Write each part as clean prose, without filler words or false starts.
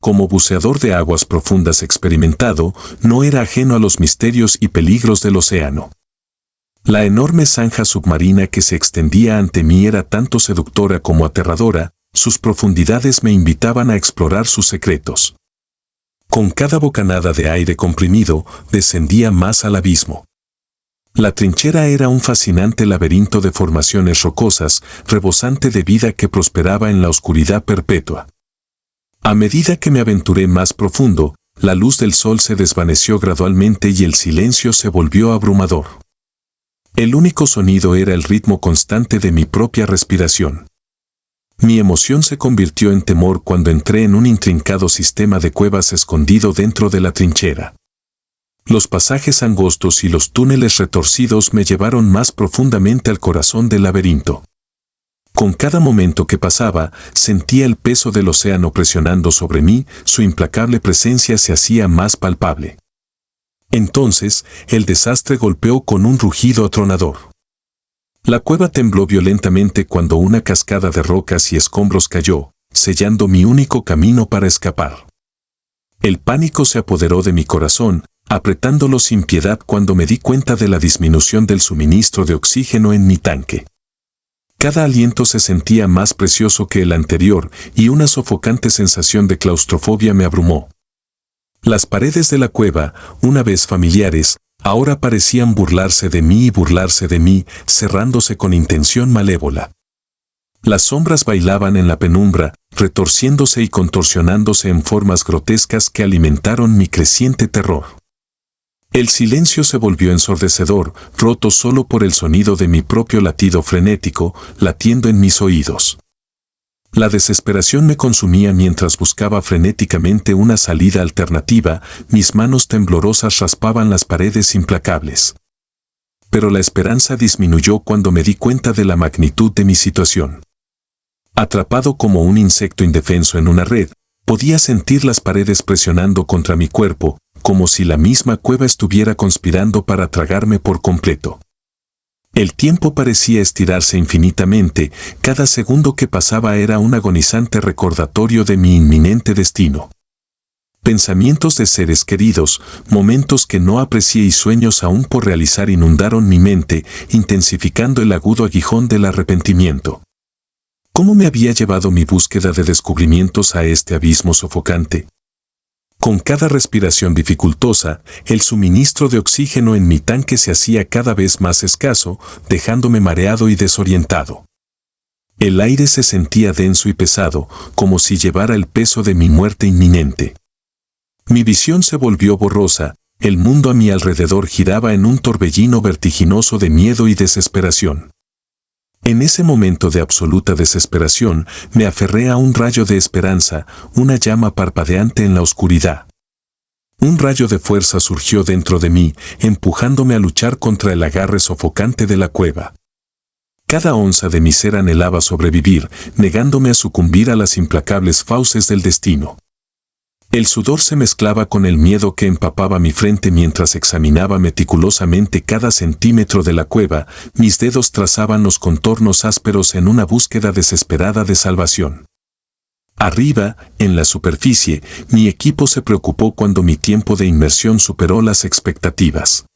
como buceador de aguas profundas experimentado, no era ajeno a los misterios y peligros del océano. La enorme zanja submarina que se extendía ante mí era tanto seductora como aterradora, sus profundidades me invitaban a explorar sus secretos. Con cada bocanada de aire comprimido, descendía más al abismo. La trinchera era un fascinante laberinto de formaciones rocosas, rebosante de vida que prosperaba en la oscuridad perpetua. A medida que me aventuré más profundo, la luz del sol se desvaneció gradualmente y el silencio se volvió abrumador. El único sonido era el ritmo constante de mi propia respiración. Mi emoción se convirtió en temor cuando entré en un intrincado sistema de cuevas escondido dentro de la trinchera. Los pasajes angostos y los túneles retorcidos me llevaron más profundamente al corazón del laberinto. Con cada momento que pasaba, sentía el peso del océano presionando sobre mí, su implacable presencia se hacía más palpable. Entonces, el desastre golpeó con un rugido atronador. La cueva tembló violentamente cuando una cascada de rocas y escombros cayó, sellando mi único camino para escapar. El pánico se apoderó de mi corazón, apretándolo sin piedad cuando me di cuenta de la disminución del suministro de oxígeno en mi tanque. Cada aliento se sentía más precioso que el anterior y una sofocante sensación de claustrofobia me abrumó. Las paredes de la cueva, una vez familiares, ahora parecían burlarse de mí y burlarse de mí, cerrándose con intención malévola. Las sombras bailaban en la penumbra, retorciéndose y contorsionándose en formas grotescas que alimentaron mi creciente terror. El silencio se volvió ensordecedor, roto solo por el sonido de mi propio latido frenético, latiendo en mis oídos. La desesperación me consumía mientras buscaba frenéticamente una salida alternativa, mis manos temblorosas raspaban las paredes implacables. Pero la esperanza disminuyó cuando me di cuenta de la magnitud de mi situación. Atrapado como un insecto indefenso en una red, podía sentir las paredes presionando contra mi cuerpo, como si la misma cueva estuviera conspirando para tragarme por completo. El tiempo parecía estirarse infinitamente, cada segundo que pasaba era un agonizante recordatorio de mi inminente destino. Pensamientos de seres queridos, momentos que no aprecié y sueños aún por realizar inundaron mi mente, intensificando el agudo aguijón del arrepentimiento. ¿Cómo me había llevado mi búsqueda de descubrimientos a este abismo sofocante? Con cada respiración dificultosa, el suministro de oxígeno en mi tanque se hacía cada vez más escaso, dejándome mareado y desorientado. El aire se sentía denso y pesado, como si llevara el peso de mi muerte inminente. Mi visión se volvió borrosa, el mundo a mi alrededor giraba en un torbellino vertiginoso de miedo y desesperación. En ese momento de absoluta desesperación, me aferré a un rayo de esperanza, una llama parpadeante en la oscuridad. Un rayo de fuerza surgió dentro de mí, empujándome a luchar contra el agarre sofocante de la cueva. Cada onza de mi ser anhelaba sobrevivir, negándome a sucumbir a las implacables fauces del destino. El sudor se mezclaba con el miedo que empapaba mi frente mientras examinaba meticulosamente cada centímetro de la cueva, mis dedos trazaban los contornos ásperos en una búsqueda desesperada de salvación. Arriba, en la superficie, mi equipo se preocupó cuando mi tiempo de inmersión superó las expectativas.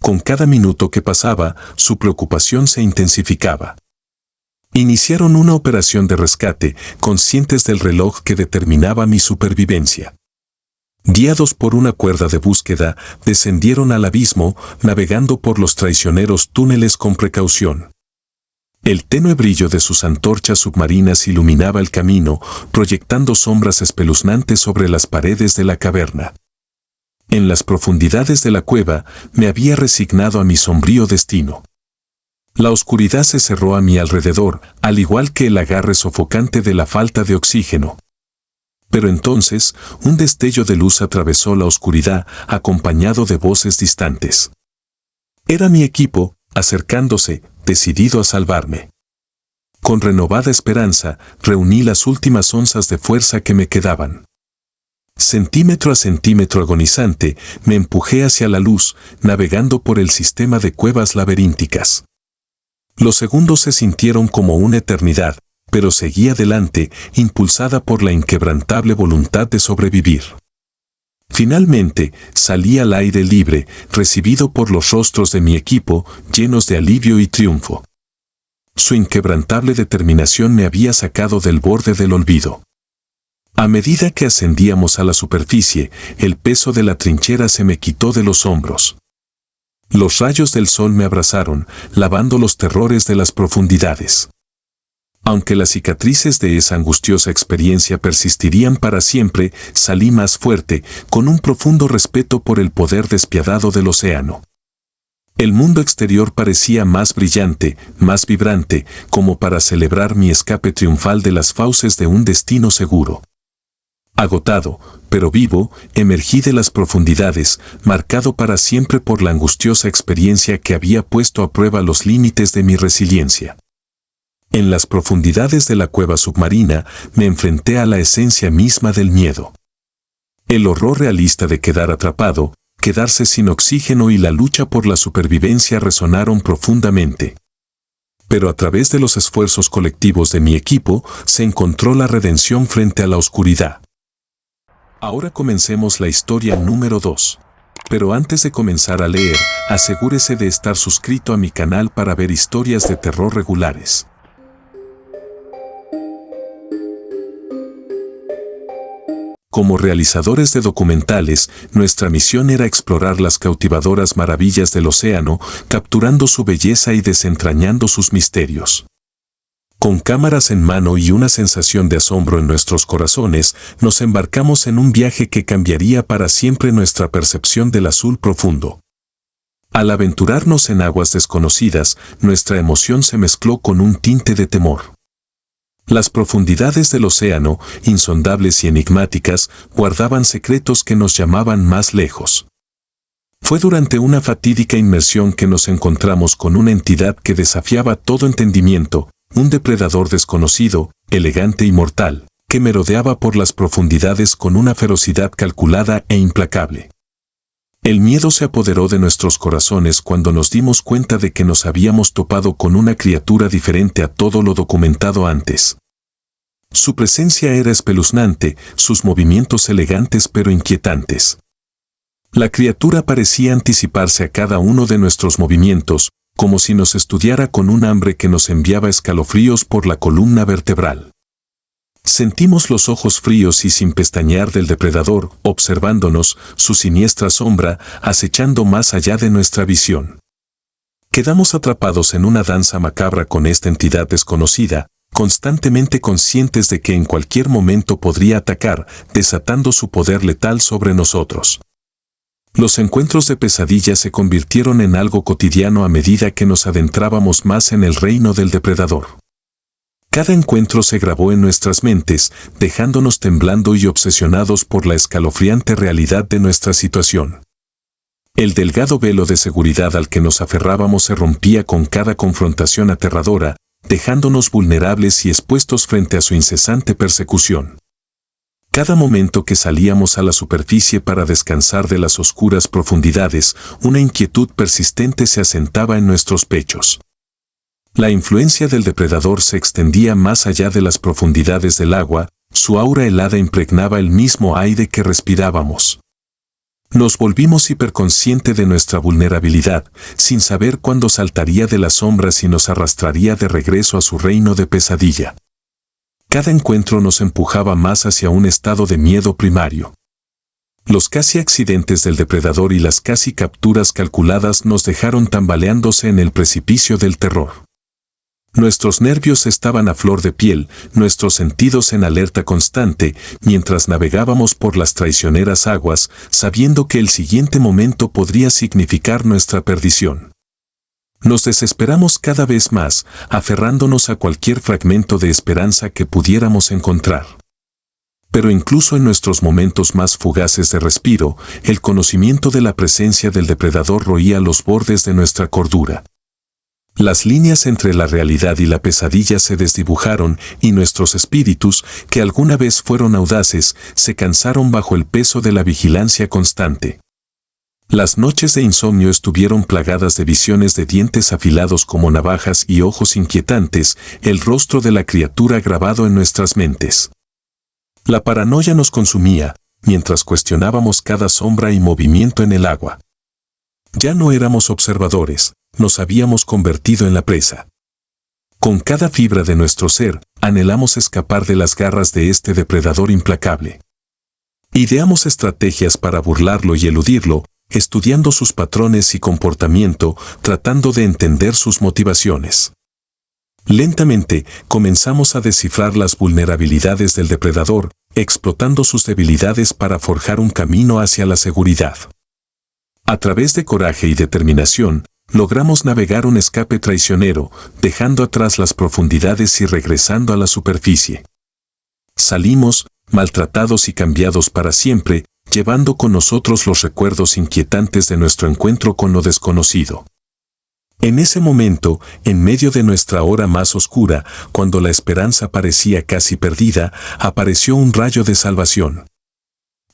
Con cada minuto que pasaba, su preocupación se intensificaba. Iniciaron una operación de rescate, conscientes del reloj que determinaba mi supervivencia. Guiados por una cuerda de búsqueda, descendieron al abismo, navegando por los traicioneros túneles con precaución. El tenue brillo de sus antorchas submarinas iluminaba el camino, proyectando sombras espeluznantes sobre las paredes de la caverna. En las profundidades de la cueva, me había resignado a mi sombrío destino. La oscuridad se cerró a mi alrededor, al igual que el agarre sofocante de la falta de oxígeno. Pero entonces, un destello de luz atravesó la oscuridad, acompañado de voces distantes. Era mi equipo, acercándose, decidido a salvarme. Con renovada esperanza, reuní las últimas onzas de fuerza que me quedaban. Centímetro a centímetro agonizante, me empujé hacia la luz, navegando por el sistema de cuevas laberínticas. Los segundos se sintieron como una eternidad, pero seguí adelante, impulsada por la inquebrantable voluntad de sobrevivir. Finalmente, salí al aire libre, recibido por los rostros de mi equipo, llenos de alivio y triunfo. Su inquebrantable determinación me había sacado del borde del olvido. A medida que ascendíamos a la superficie, el peso de la trinchera se me quitó de los hombros. Los rayos del sol me abrazaron, lavando los terrores de las profundidades. Aunque las cicatrices de esa angustiosa experiencia persistirían para siempre, salí más fuerte, con un profundo respeto por el poder despiadado del océano. El mundo exterior parecía más brillante, más vibrante, como para celebrar mi escape triunfal de las fauces de un destino seguro. Agotado, pero vivo, emergí de las profundidades, marcado para siempre por la angustiosa experiencia que había puesto a prueba los límites de mi resiliencia. En las profundidades de la cueva submarina me enfrenté a la esencia misma del miedo. El horror realista de quedar atrapado, quedarse sin oxígeno y la lucha por la supervivencia resonaron profundamente. Pero a través de los esfuerzos colectivos de mi equipo se encontró la redención frente a la oscuridad. Ahora comencemos la historia número 2. Pero antes de comenzar a leer, asegúrese de estar suscrito a mi canal para ver historias de terror regulares. Como realizadores de documentales, nuestra misión era explorar las cautivadoras maravillas del océano, capturando su belleza y desentrañando sus misterios. Con cámaras en mano y una sensación de asombro en nuestros corazones, nos embarcamos en un viaje que cambiaría para siempre nuestra percepción del azul profundo. Al aventurarnos en aguas desconocidas, nuestra emoción se mezcló con un tinte de temor. Las profundidades del océano, insondables y enigmáticas, guardaban secretos que nos llamaban más lejos. Fue durante una fatídica inmersión que nos encontramos con una entidad que desafiaba todo entendimiento, un depredador desconocido, elegante y mortal, que merodeaba por las profundidades con una ferocidad calculada e implacable. El miedo se apoderó de nuestros corazones cuando nos dimos cuenta de que nos habíamos topado con una criatura diferente a todo lo documentado antes. Su presencia era espeluznante, sus movimientos elegantes pero inquietantes. La criatura parecía anticiparse a cada uno de nuestros movimientos, como si nos estudiara con un hambre que nos enviaba escalofríos por la columna vertebral. Sentimos los ojos fríos y sin pestañear del depredador, observándonos, su siniestra sombra, acechando más allá de nuestra visión. Quedamos atrapados en una danza macabra con esta entidad desconocida, constantemente conscientes de que en cualquier momento podría atacar, desatando su poder letal sobre nosotros. Los encuentros de pesadilla se convirtieron en algo cotidiano a medida que nos adentrábamos más en el reino del depredador. Cada encuentro se grabó en nuestras mentes, dejándonos temblando y obsesionados por la escalofriante realidad de nuestra situación. El delgado velo de seguridad al que nos aferrábamos se rompía con cada confrontación aterradora, dejándonos vulnerables y expuestos frente a su incesante persecución. Cada momento que salíamos a la superficie para descansar de las oscuras profundidades, una inquietud persistente se asentaba en nuestros pechos. La influencia del depredador se extendía más allá de las profundidades del agua, su aura helada impregnaba el mismo aire que respirábamos. Nos volvimos hiperconscientes de nuestra vulnerabilidad, sin saber cuándo saltaría de las sombras y nos arrastraría de regreso a su reino de pesadilla. Cada encuentro nos empujaba más hacia un estado de miedo primario. Los casi accidentes del depredador y las casi capturas calculadas nos dejaron tambaleándose en el precipicio del terror. Nuestros nervios estaban a flor de piel, nuestros sentidos en alerta constante, mientras navegábamos por las traicioneras aguas, sabiendo que el siguiente momento podría significar nuestra perdición. Nos desesperamos cada vez más, aferrándonos a cualquier fragmento de esperanza que pudiéramos encontrar. Pero incluso en nuestros momentos más fugaces de respiro, el conocimiento de la presencia del depredador roía los bordes de nuestra cordura. Las líneas entre la realidad y la pesadilla se desdibujaron y nuestros espíritus, que alguna vez fueron audaces, se cansaron bajo el peso de la vigilancia constante. Las noches de insomnio estuvieron plagadas de visiones de dientes afilados como navajas y ojos inquietantes, el rostro de la criatura grabado en nuestras mentes. La paranoia nos consumía, mientras cuestionábamos cada sombra y movimiento en el agua. Ya no éramos observadores, nos habíamos convertido en la presa. Con cada fibra de nuestro ser, anhelamos escapar de las garras de este depredador implacable. Ideamos estrategias para burlarlo y eludirlo, estudiando sus patrones y comportamiento, tratando de entender sus motivaciones. Lentamente, comenzamos a descifrar las vulnerabilidades del depredador, explotando sus debilidades para forjar un camino hacia la seguridad. A través de coraje y determinación, logramos navegar un escape traicionero, dejando atrás las profundidades y regresando a la superficie. Salimos, maltratados y cambiados para siempre, llevando con nosotros los recuerdos inquietantes de nuestro encuentro con lo desconocido. En ese momento, en medio de nuestra hora más oscura, cuando la esperanza parecía casi perdida, apareció un rayo de salvación.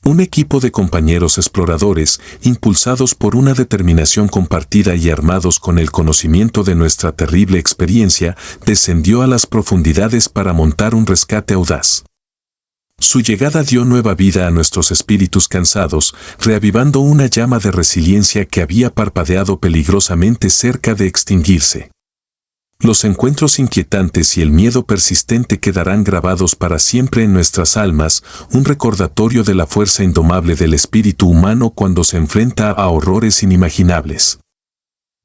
Un equipo de compañeros exploradores, impulsados por una determinación compartida y armados con el conocimiento de nuestra terrible experiencia, descendió a las profundidades para montar un rescate audaz. Su llegada dio nueva vida a nuestros espíritus cansados, reavivando una llama de resiliencia que había parpadeado peligrosamente cerca de extinguirse. Los encuentros inquietantes y el miedo persistente quedarán grabados para siempre en nuestras almas, un recordatorio de la fuerza indomable del espíritu humano cuando se enfrenta a horrores inimaginables.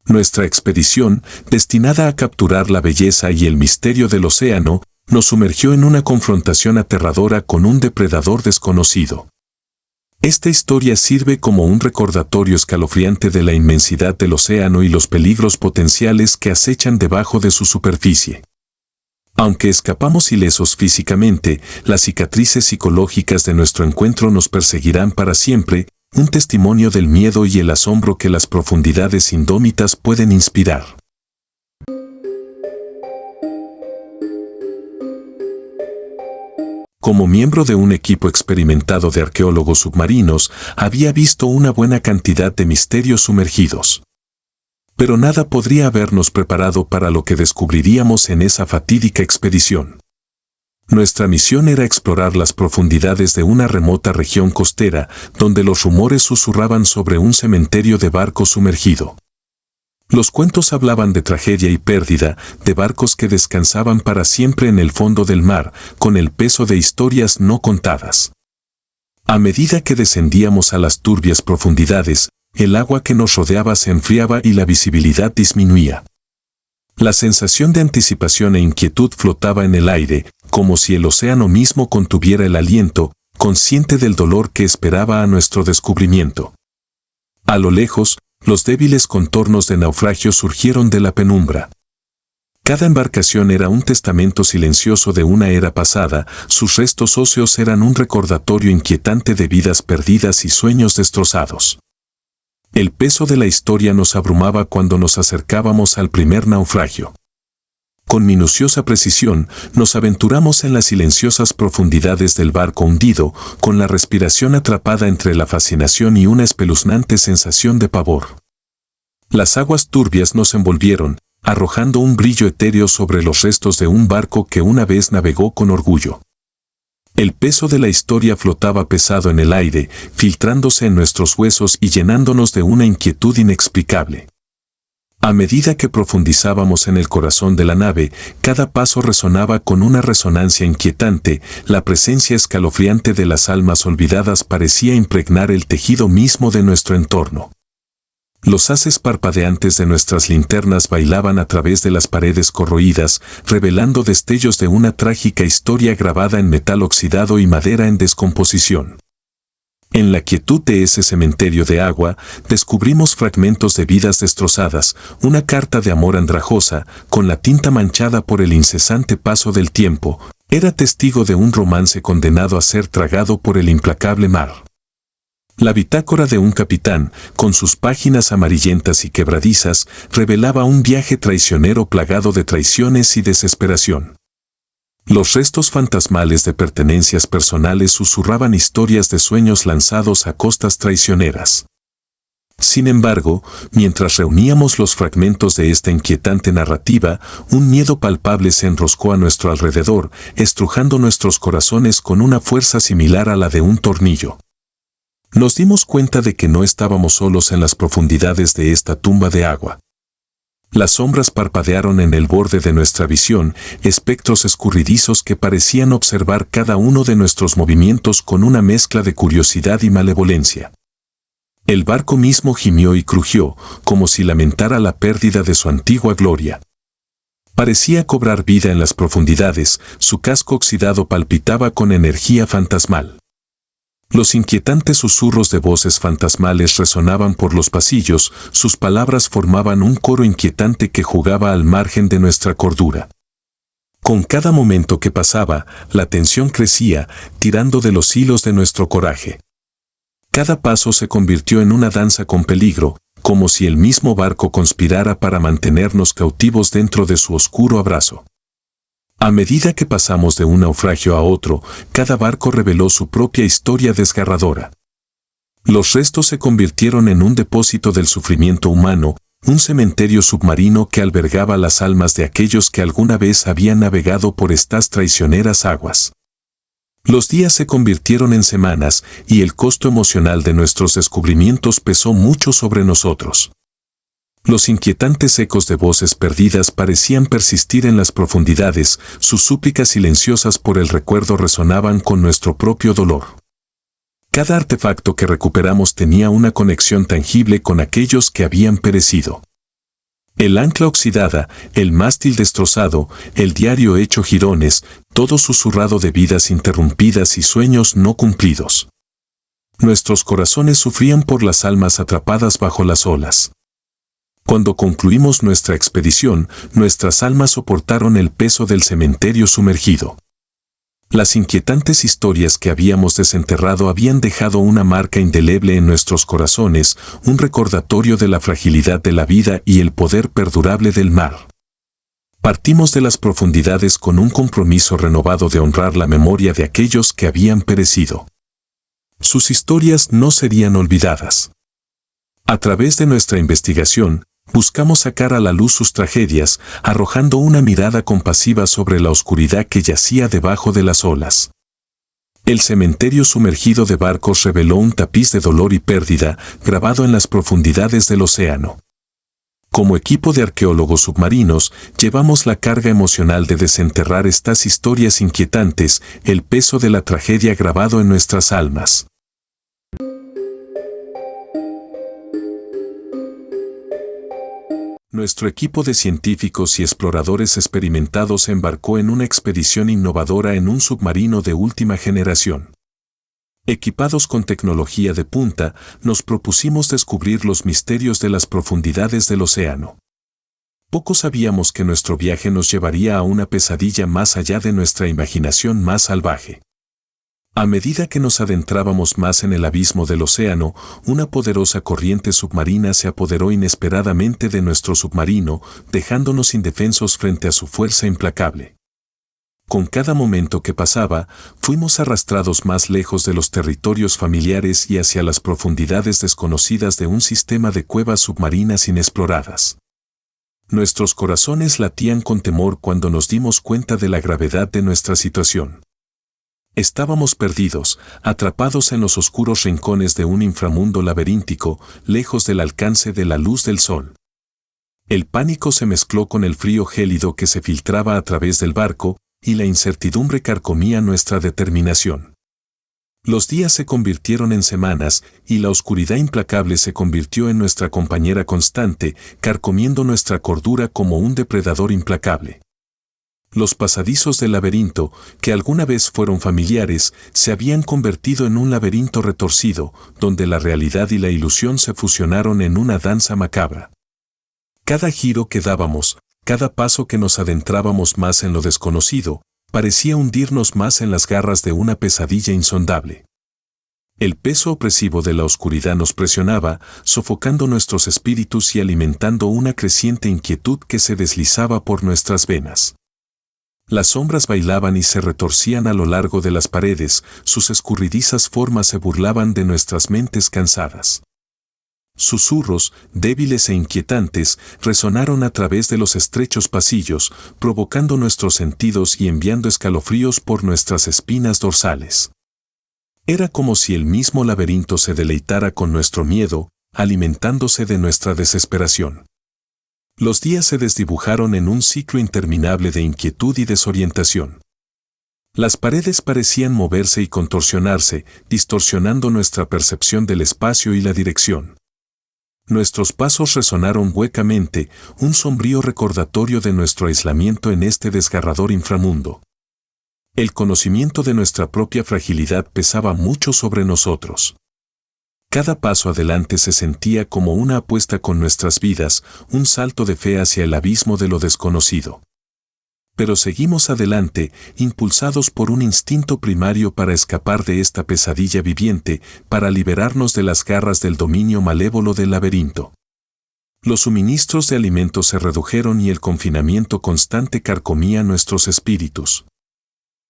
Nuestra expedición, destinada a capturar la belleza y el misterio del océano, nos sumergió en una confrontación aterradora con un depredador desconocido. Esta historia sirve como un recordatorio escalofriante de la inmensidad del océano y los peligros potenciales que acechan debajo de su superficie. Aunque escapamos ilesos físicamente, las cicatrices psicológicas de nuestro encuentro nos perseguirán para siempre, un testimonio del miedo y el asombro que las profundidades indómitas pueden inspirar. Como miembro de un equipo experimentado de arqueólogos submarinos, había visto una buena cantidad de misterios sumergidos. Pero nada podría habernos preparado para lo que descubriríamos en esa fatídica expedición. Nuestra misión era explorar las profundidades de una remota región costera, donde los rumores susurraban sobre un cementerio de barcos sumergido. Los cuentos hablaban de tragedia y pérdida, de barcos que descansaban para siempre en el fondo del mar, con el peso de historias no contadas. A medida que descendíamos a las turbias profundidades, el agua que nos rodeaba se enfriaba y la visibilidad disminuía. La sensación de anticipación e inquietud flotaba en el aire, como si el océano mismo contuviera el aliento, consciente del dolor que esperaba a nuestro descubrimiento. A lo lejos, los débiles contornos de naufragio surgieron de la penumbra. Cada embarcación era un testamento silencioso de una era pasada, sus restos óseos eran un recordatorio inquietante de vidas perdidas y sueños destrozados. El peso de la historia nos abrumaba cuando nos acercábamos al primer naufragio. Con minuciosa precisión, nos aventuramos en las silenciosas profundidades del barco hundido, con la respiración atrapada entre la fascinación y una espeluznante sensación de pavor. Las aguas turbias nos envolvieron, arrojando un brillo etéreo sobre los restos de un barco que una vez navegó con orgullo. El peso de la historia flotaba pesado en el aire, filtrándose en nuestros huesos y llenándonos de una inquietud inexplicable. A medida que profundizábamos en el corazón de la nave, cada paso resonaba con una resonancia inquietante, la presencia escalofriante de las almas olvidadas parecía impregnar el tejido mismo de nuestro entorno. Los haces parpadeantes de nuestras linternas bailaban a través de las paredes corroídas, revelando destellos de una trágica historia grabada en metal oxidado y madera en descomposición. En la quietud de ese cementerio de agua, descubrimos fragmentos de vidas destrozadas, una carta de amor andrajosa, con la tinta manchada por el incesante paso del tiempo, era testigo de un romance condenado a ser tragado por el implacable mar. La bitácora de un capitán, con sus páginas amarillentas y quebradizas, revelaba un viaje traicionero plagado de traiciones y desesperación. Los restos fantasmales de pertenencias personales susurraban historias de sueños lanzados a costas traicioneras. Sin embargo, mientras reuníamos los fragmentos de esta inquietante narrativa, un miedo palpable se enroscó a nuestro alrededor, estrujando nuestros corazones con una fuerza similar a la de un tornillo. Nos dimos cuenta de que no estábamos solos en las profundidades de esta tumba de agua. Las sombras parpadearon en el borde de nuestra visión, espectros escurridizos que parecían observar cada uno de nuestros movimientos con una mezcla de curiosidad y malevolencia. El barco mismo gimió y crujió, como si lamentara la pérdida de su antigua gloria. Parecía cobrar vida en las profundidades, su casco oxidado palpitaba con energía fantasmal. Los inquietantes susurros de voces fantasmales resonaban por los pasillos, sus palabras formaban un coro inquietante que jugaba al margen de nuestra cordura. Con cada momento que pasaba, la tensión crecía, tirando de los hilos de nuestro coraje. Cada paso se convirtió en una danza con peligro, como si el mismo barco conspirara para mantenernos cautivos dentro de su oscuro abrazo. A medida que pasamos de un naufragio a otro, cada barco reveló su propia historia desgarradora. Los restos se convirtieron en un depósito del sufrimiento humano, un cementerio submarino que albergaba las almas de aquellos que alguna vez habían navegado por estas traicioneras aguas. Los días se convirtieron en semanas y el costo emocional de nuestros descubrimientos pesó mucho sobre nosotros. Los inquietantes ecos de voces perdidas parecían persistir en las profundidades, sus súplicas silenciosas por el recuerdo resonaban con nuestro propio dolor. Cada artefacto que recuperamos tenía una conexión tangible con aquellos que habían perecido. El ancla oxidada, el mástil destrozado, el diario hecho jirones, todo susurrado de vidas interrumpidas y sueños no cumplidos. Nuestros corazones sufrían por las almas atrapadas bajo las olas. Cuando concluimos nuestra expedición, nuestras almas soportaron el peso del cementerio sumergido. Las inquietantes historias que habíamos desenterrado habían dejado una marca indeleble en nuestros corazones, un recordatorio de la fragilidad de la vida y el poder perdurable del mar. Partimos de las profundidades con un compromiso renovado de honrar la memoria de aquellos que habían perecido. Sus historias no serían olvidadas. A través de nuestra investigación, buscamos sacar a la luz sus tragedias, arrojando una mirada compasiva sobre la oscuridad que yacía debajo de las olas. El cementerio sumergido de barcos reveló un tapiz de dolor y pérdida, grabado en las profundidades del océano. Como equipo de arqueólogos submarinos, llevamos la carga emocional de desenterrar estas historias inquietantes, el peso de la tragedia grabado en nuestras almas. Nuestro equipo de científicos y exploradores experimentados se embarcó en una expedición innovadora en un submarino de última generación. Equipados con tecnología de punta, nos propusimos descubrir los misterios de las profundidades del océano. Poco sabíamos que nuestro viaje nos llevaría a una pesadilla más allá de nuestra imaginación más salvaje. A medida que nos adentrábamos más en el abismo del océano, una poderosa corriente submarina se apoderó inesperadamente de nuestro submarino, dejándonos indefensos frente a su fuerza implacable. Con cada momento que pasaba, fuimos arrastrados más lejos de los territorios familiares y hacia las profundidades desconocidas de un sistema de cuevas submarinas inexploradas. Nuestros corazones latían con temor cuando nos dimos cuenta de la gravedad de nuestra situación. Estábamos perdidos, atrapados en los oscuros rincones de un inframundo laberíntico, lejos del alcance de la luz del sol. El pánico se mezcló con el frío gélido que se filtraba a través del barco, y la incertidumbre carcomía nuestra determinación. Los días se convirtieron en semanas, y la oscuridad implacable se convirtió en nuestra compañera constante, carcomiendo nuestra cordura como un depredador implacable. Los pasadizos del laberinto, que alguna vez fueron familiares, se habían convertido en un laberinto retorcido, donde la realidad y la ilusión se fusionaron en una danza macabra. Cada giro que dábamos, cada paso que nos adentrábamos más en lo desconocido, parecía hundirnos más en las garras de una pesadilla insondable. El peso opresivo de la oscuridad nos presionaba, sofocando nuestros espíritus y alimentando una creciente inquietud que se deslizaba por nuestras venas. Las sombras bailaban y se retorcían a lo largo de las paredes, sus escurridizas formas se burlaban de nuestras mentes cansadas. Susurros, débiles e inquietantes, resonaron a través de los estrechos pasillos, provocando nuestros sentidos y enviando escalofríos por nuestras espinas dorsales. Era como si el mismo laberinto se deleitara con nuestro miedo, alimentándose de nuestra desesperación. Los días se desdibujaron en un ciclo interminable de inquietud y desorientación. Las paredes parecían moverse y contorsionarse, distorsionando nuestra percepción del espacio y la dirección. Nuestros pasos resonaron huecamente, un sombrío recordatorio de nuestro aislamiento en este desgarrador inframundo. El conocimiento de nuestra propia fragilidad pesaba mucho sobre nosotros. Cada paso adelante se sentía como una apuesta con nuestras vidas, un salto de fe hacia el abismo de lo desconocido. Pero seguimos adelante, impulsados por un instinto primario para escapar de esta pesadilla viviente, para liberarnos de las garras del dominio malévolo del laberinto. Los suministros de alimentos se redujeron y el confinamiento constante carcomía nuestros espíritus.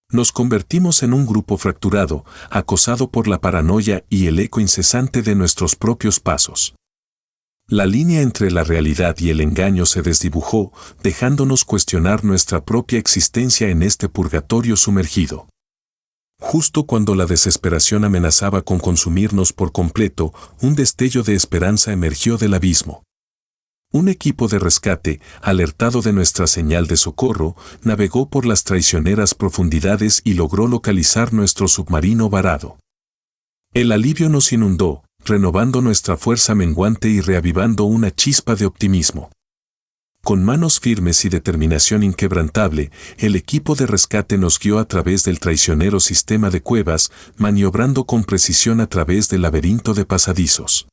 Nos convertimos en un grupo fracturado, acosado por la paranoia y el eco incesante de nuestros propios pasos. La línea entre la realidad y el engaño se desdibujó, dejándonos cuestionar nuestra propia existencia en este purgatorio sumergido. Justo cuando la desesperación amenazaba con consumirnos por completo, un destello de esperanza emergió del abismo. Un equipo de rescate, alertado de nuestra señal de socorro, navegó por las traicioneras profundidades y logró localizar nuestro submarino varado. El alivio nos inundó, renovando nuestra fuerza menguante y reavivando una chispa de optimismo. Con manos firmes y determinación inquebrantable, el equipo de rescate nos guió a través del traicionero sistema de cuevas, maniobrando con precisión a través del laberinto de pasadizos.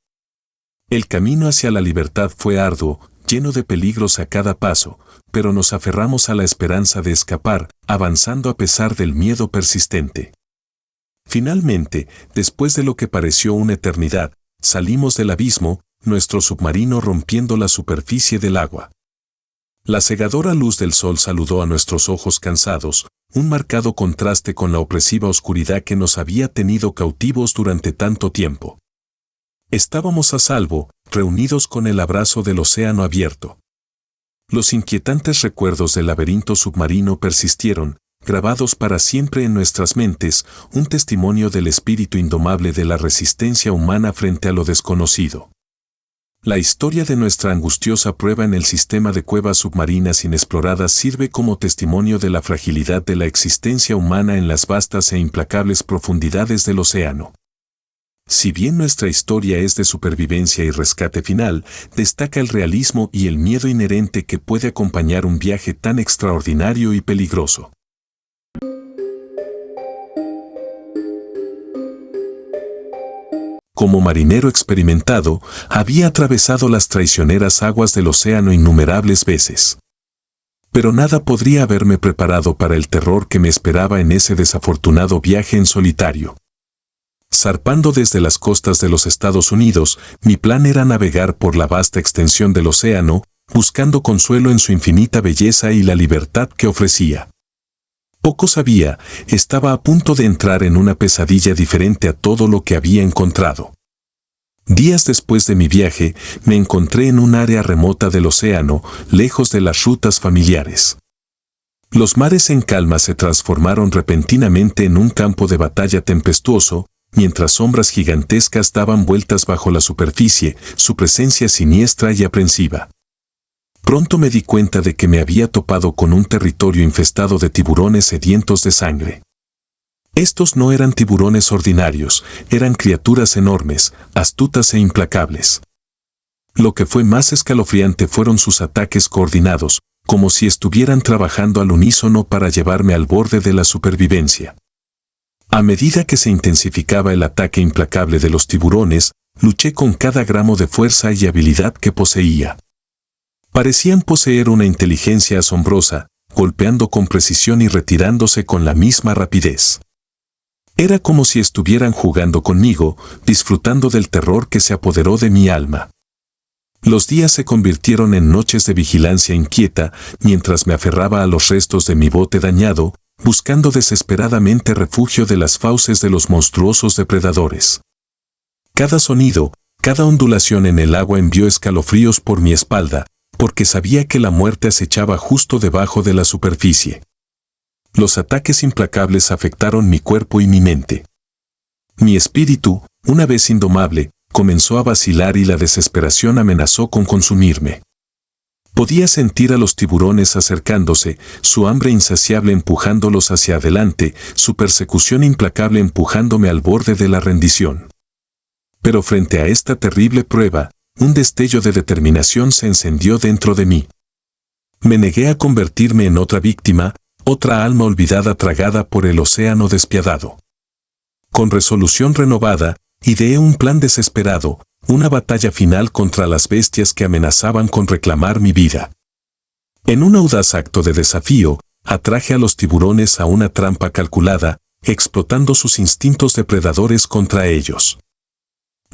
El camino hacia la libertad fue arduo, lleno de peligros a cada paso, pero nos aferramos a la esperanza de escapar, avanzando a pesar del miedo persistente. Finalmente, después de lo que pareció una eternidad, salimos del abismo, nuestro submarino rompiendo la superficie del agua. La cegadora luz del sol saludó a nuestros ojos cansados, un marcado contraste con la opresiva oscuridad que nos había tenido cautivos durante tanto tiempo. Estábamos a salvo, reunidos con el abrazo del océano abierto. Los inquietantes recuerdos del laberinto submarino persistieron, grabados para siempre en nuestras mentes, un testimonio del espíritu indomable de la resistencia humana frente a lo desconocido. La historia de nuestra angustiosa prueba en el sistema de cuevas submarinas inexploradas sirve como testimonio de la fragilidad de la existencia humana en las vastas e implacables profundidades del océano. Si bien nuestra historia es de supervivencia y rescate final, destaca el realismo y el miedo inherente que puede acompañar un viaje tan extraordinario y peligroso. Como marinero experimentado, había atravesado las traicioneras aguas del océano innumerables veces. Pero nada podría haberme preparado para el terror que me esperaba en ese desafortunado viaje en solitario. Zarpando desde las costas de los Estados Unidos, mi plan era navegar por la vasta extensión del océano, buscando consuelo en su infinita belleza y la libertad que ofrecía. Poco sabía, estaba a punto de entrar en una pesadilla diferente a todo lo que había encontrado. Días después de mi viaje, me encontré en un área remota del océano, lejos de las rutas familiares. Los mares en calma se transformaron repentinamente en un campo de batalla tempestuoso, mientras sombras gigantescas daban vueltas bajo la superficie, su presencia siniestra y aprensiva. Pronto me di cuenta de que me había topado con un territorio infestado de tiburones sedientos de sangre. Estos no eran tiburones ordinarios, eran criaturas enormes, astutas e implacables. Lo que fue más escalofriante fueron sus ataques coordinados, como si estuvieran trabajando al unísono para llevarme al borde de la supervivencia. A medida que se intensificaba el ataque implacable de los tiburones, luché con cada gramo de fuerza y habilidad que poseía. Parecían poseer una inteligencia asombrosa, golpeando con precisión y retirándose con la misma rapidez. Era como si estuvieran jugando conmigo, disfrutando del terror que se apoderó de mi alma. Los días se convirtieron en noches de vigilancia inquieta, mientras me aferraba a los restos de mi bote dañado, buscando desesperadamente refugio de las fauces de los monstruosos depredadores. Cada sonido, Cada ondulación en el agua envió escalofríos por mi espalda, porque sabía que la muerte acechaba justo debajo de la superficie. Los ataques implacables afectaron mi cuerpo y mi mente. Mi espíritu, una vez indomable, comenzó a vacilar y la desesperación amenazó con consumirme. Podía sentir a los tiburones acercándose, su hambre insaciable empujándolos hacia adelante, su persecución implacable empujándome al borde de la rendición. Pero frente a esta terrible prueba, un destello de determinación se encendió dentro de mí. Me negué a convertirme en otra víctima, otra alma olvidada tragada por el océano despiadado. Con resolución renovada, ideé un plan desesperado, una batalla final contra las bestias que amenazaban con reclamar mi vida. En un audaz acto de desafío, atraje a los tiburones a una trampa calculada, explotando sus instintos depredadores contra ellos.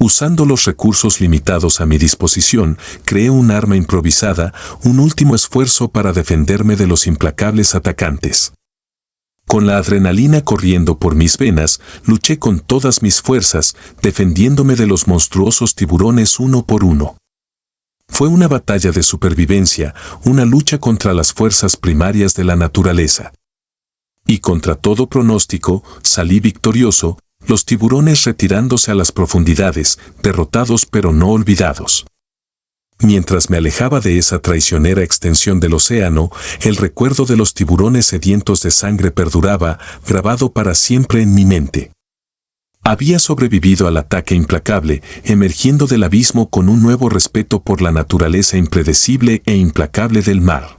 Usando los recursos limitados a mi disposición, creé un arma improvisada, un último esfuerzo para defenderme de los implacables atacantes. Con la adrenalina corriendo por mis venas, luché con todas mis fuerzas, defendiéndome de los monstruosos tiburones uno por uno. Fue una batalla de supervivencia, una lucha contra las fuerzas primarias de la naturaleza. Y contra todo pronóstico, salí victorioso, los tiburones retirándose a las profundidades, derrotados pero no olvidados. Mientras me alejaba de esa traicionera extensión del océano, el recuerdo de los tiburones sedientos de sangre perduraba, grabado para siempre en mi mente. Había sobrevivido al ataque implacable, emergiendo del abismo con un nuevo respeto por la naturaleza impredecible e implacable del mar.